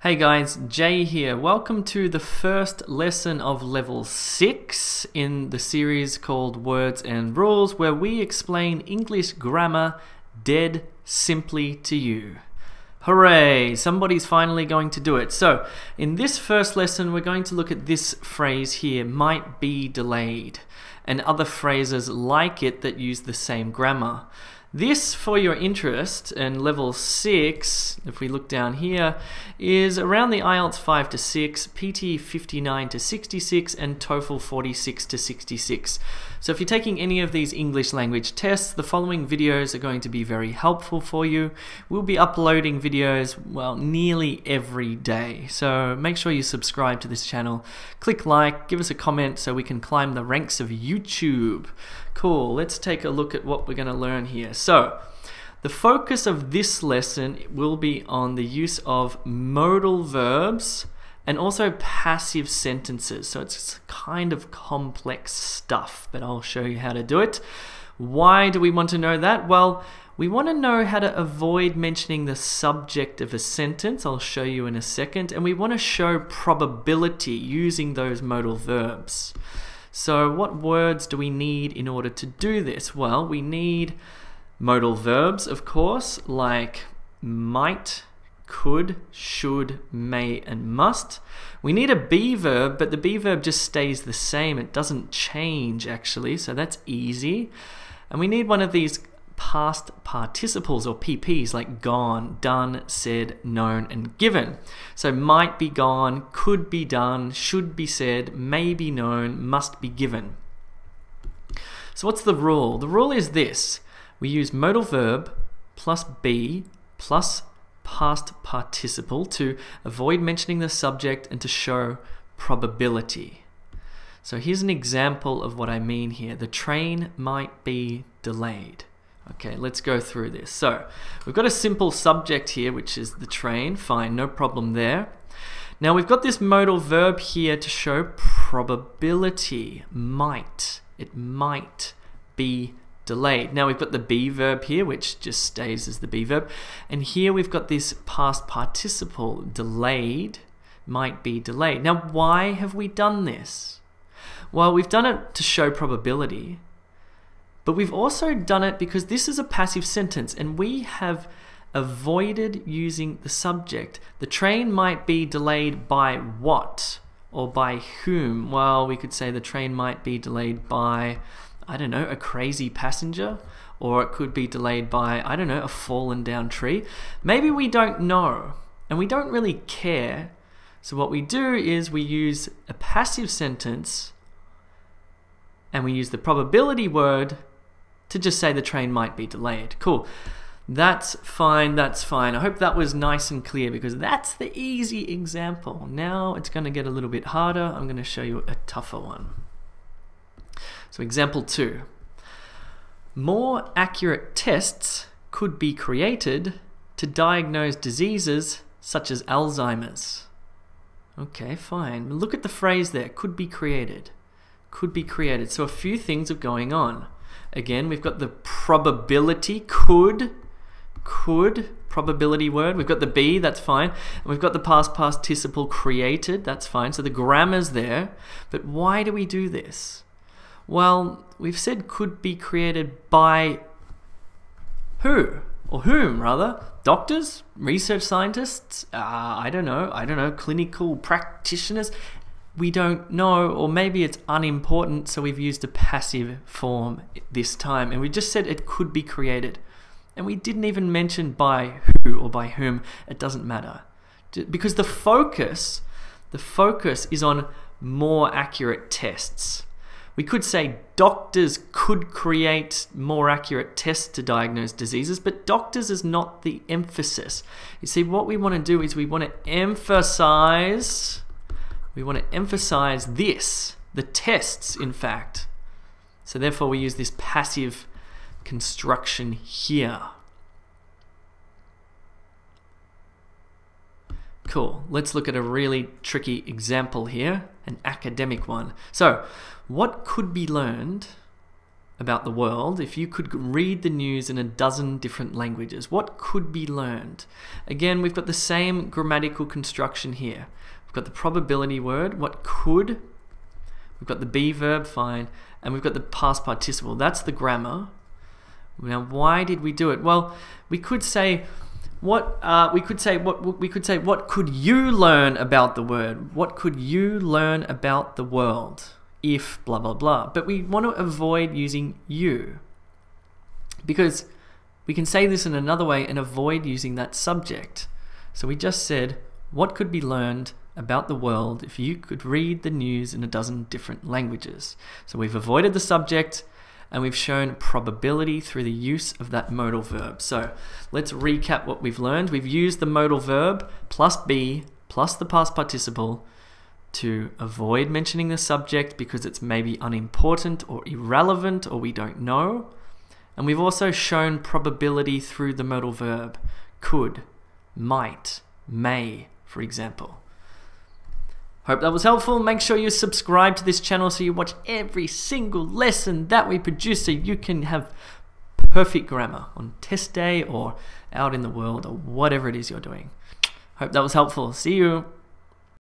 Hey guys, Jay here. Welcome to the first lesson of level 6 in the series called Words and Rules, where we explain English grammar dead simply to you. Hooray! Somebody's finally going to do it. So, in this first lesson, we're going to look at this phrase here, might be delayed, and other phrases like it that use the same grammar. This, for your interest, in level 6, if we look down here, is around the IELTS 5 to 6, PT 59 to 66, and TOEFL 46 to 66. So if you're taking any of these English language tests, the following videos are going to be very helpful for you. We'll be uploading videos, well, nearly every day. So make sure you subscribe to this channel. Click like, give us a comment so we can climb the ranks of YouTube. Cool, let's take a look at what we're going to learn here. So, the focus of this lesson will be on the use of modal verbs and also passive sentences. So it's kind of complex stuff, but I'll show you how to do it. Why do we want to know that? Well, we want to know how to avoid mentioning the subject of a sentence. I'll show you in a second. And we want to show probability using those modal verbs. So what words do we need in order to do this? Well, we need modal verbs, of course, like might, could, should, may, and must. We need a be verb, but the be verb just stays the same. It doesn't change, actually, so that's easy. And we need one of these past participles, or PPs, like gone, done, said, known, and given. So might be gone, could be done, should be said, may be known, must be given. So what's the rule? The rule is this. We use modal verb plus be plus past participle to avoid mentioning the subject and to show probability. So here's an example of what I mean here. The train might be delayed. Okay, let's go through this. So, we've got a simple subject here, which is the train. Fine, no problem there. Now, we've got this modal verb here to show probability. Might. It might be delayed. Now, we've got the be verb here, which just stays as the be verb. And here we've got this past participle, delayed, might be delayed. Now, why have we done this? Well, we've done it to show probability. But we've also done it because this is a passive sentence and we have avoided using the subject. The train might be delayed by what or by whom? Well, we could say the train might be delayed by, I don't know, a crazy passenger, or it could be delayed by, I don't know, a fallen down tree. Maybe we don't know and we don't really care. So what we do is we use a passive sentence and we use the probability word to just say the train might be delayed. Cool. That's fine, that's fine. I hope that was nice and clear because that's the easy example. Now it's going to get a little bit harder. I'm going to show you a tougher one. So example 2. More accurate tests could be created to diagnose diseases such as Alzheimer's. Okay, fine. Look at the phrase there, could be created. Could be created. So a few things are going on. Again, we've got the probability, could, probability word. We've got the be, that's fine. And we've got the past participle created, that's fine. So the grammar's there. But why do we do this? Well, we've said could be created by who? Or whom, rather? Doctors? Research scientists? I don't know, clinical practitioners? We don't know, or maybe it's unimportant, so we've used a passive form this time, and we just said it could be created. And we didn't even mention by who or by whom. It doesn't matter. Because the focus is on more accurate tests. We could say doctors could create more accurate tests to diagnose diseases, but doctors is not the emphasis. You see, what we want to do is we want to emphasize this, the tests, in fact. So therefore we use this passive construction here. Cool. Let's look at a really tricky example here, an academic one. So, what could be learned about the world if you could read the news in a dozen different languages? What could be learned? Again, we've got the same grammatical construction here. We've got the probability word, what could. We've got the be verb, fine, and we've got the past participle. That's the grammar. Now, why did we do it? Well, we could say what could you learn about the word? What could you learn about the world if blah blah blah? But we want to avoid using you, because we can say this in another way and avoid using that subject. So we just said what could be learned about the world if you could read the news in a dozen different languages. So we've avoided the subject and we've shown probability through the use of that modal verb. So let's recap what we've learned. We've used the modal verb plus be plus the past participle to avoid mentioning the subject because it's maybe unimportant or irrelevant or we don't know. And we've also shown probability through the modal verb. Could, might, may, for example. Hope that was helpful. Make sure you subscribe to this channel so you watch every single lesson that we produce so you can have perfect grammar on test day or out in the world or whatever it is you're doing. Hope that was helpful. See you.